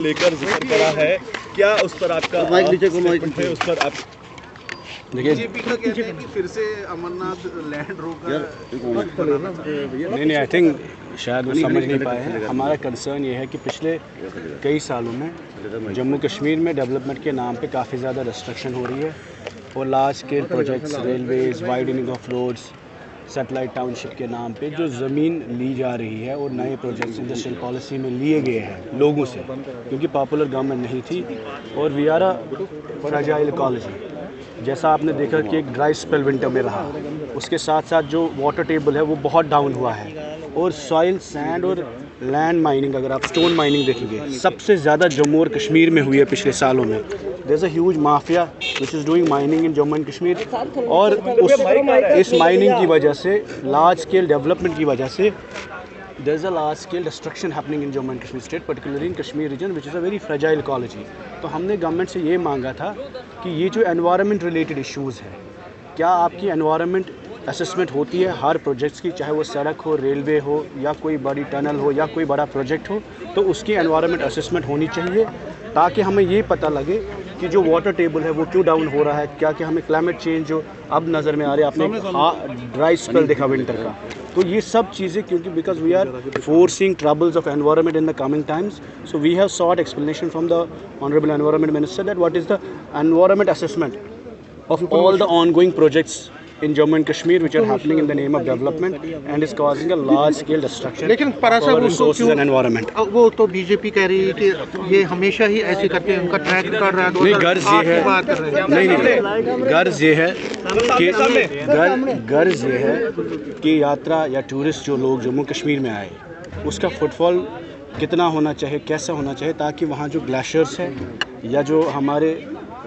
लेकर जिक्र करा है, क्या उस पर आपका स्टेटमेंट है? उस पर आप देखिए, बीजेपी का कहना है कि फिर से अमरनाथ लैंड रोक नहीं, आई थिंक शायद वो समझ नहीं पाए हैं। हमारा कंसर्न ये है कि पिछले कई सालों में जम्मू कश्मीर में डेवलपमेंट के नाम पे काफ़ी ज़्यादा रेस्ट्रिक्शन हो रही है और large scale projects, railways, widening of roads, satellite township के नाम पे जो ज़मीन ली जा रही है और नए प्रोजेक्ट्स इंडस्ट्रियल पॉलिसी में लिए गए हैं लोगों से, क्योंकि पॉपुलर गवर्नमेंट नहीं थी और we are a fragile ecology. जैसा आपने देखा कि एक ड्राई स्पेल विंटर में रहा, उसके साथ साथ जो वाटर टेबल है वो बहुत डाउन हुआ है और सॉइल, सैंड और लैंड माइनिंग, अगर आप स्टोन माइनिंग देखेंगे, सबसे ज़्यादा जम्मू और कश्मीर में हुई है पिछले सालों में। There is a huge mafia which is doing mining in Jammu and Kashmir और इस माइनिंग की वजह से, लार्ज स्केल डेवलपमेंट की वजह से, there is a large scale destruction happening in Jammu and Kashmir state, particularly in Kashmir region, which is a very fragile ecology. तो हमने गवर्नमेंट से ये मांगा था कि ये जो एनवायरनमेंट रिलेटेड इश्यूज़ है, क्या आपकी एनवायरनमेंट असेसमेंट होती है हर प्रोजेक्ट्स की, चाहे वो सड़क हो, रेलवे हो या कोई बड़ी टनल हो या कोई बड़ा प्रोजेक्ट हो, तो उसकी एनवायरनमेंट असेसमेंट होनी चाहिए ताकि हमें ये पता लगे कि जो वाटर टेबल है वो क्यों डाउन हो रहा है, क्या कि हमें क्लाइमेट चेंज जो अब नज़र में आ रही है, आपने ड्राई स्पेल देखा विंटर का, तो ये सब चीज़ें, क्योंकि because we are forcing troubles of environment in the coming times, so we have sought explanation from the honourable environment minister that what is the environment assessment of all the ongoing projects in Jammu and Kashmir which are happening in the name of development and is causing a large scale destruction लेकिन of our resources and environment. वो तो BJP कह रही है कि ये हमेशा ही ऐसे करते हैं, उनका ट्रैक रिकॉर्ड रहा है। नहीं, गर्ज ये है, नहीं, गर्ज ये है कि गर्ज ये है कि यात्रा या टूरिस्ट जो लोग जम्मू कश्मीर में आए उसका फुटफॉल कितना होना चाहिए, कैसा होना चाहिए, ताकि वहाँ जो ग्लेशियर्स है या जो हमारे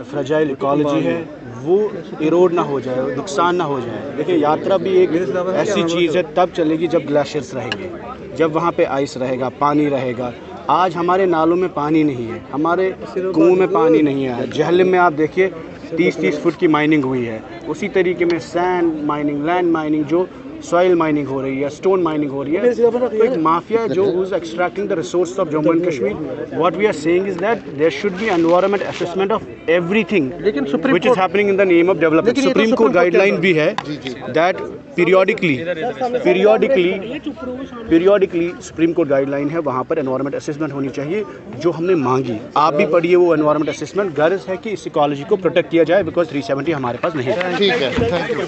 फ्रेजाइल इकोलॉजी है वो इरोड ना हो जाए, नुकसान ना हो जाए। देखिए, यात्रा भी एक ऐसी चीज़ है तब चलेगी जब ग्लेशियर्स रहेंगे, जब वहाँ पे आइस रहेगा, पानी रहेगा। आज हमारे नालों में पानी नहीं है, हमारे कुओं में पानी नहीं है। जहलम में आप देखिए 30-30 फुट की माइनिंग हुई है। उसी तरीके में सैंड माइनिंग, लैंड माइनिंग, जो सॉइल माइनिंग हो रही है, स्टोन माइनिंग हो रही है, तो एक माफिया है जो is extracting the resource of Jammu and Kashmir. What we are saying is that there should be environment assessment of everything which is happening in the name of development. Supreme court guideline भी है that periodically supreme court guideline है, वहाँ पर environment assessment होनी चाहिए, जो हमने मांगी। आप भी पढ़िए वो एनवायरनमेंट असेसमेंट। गर्ज है कि इस इकोलॉजी को प्रोटेक्ट किया जाए बिकॉज 370 हमारे पास नहीं है। ठीक है, थैंक यू।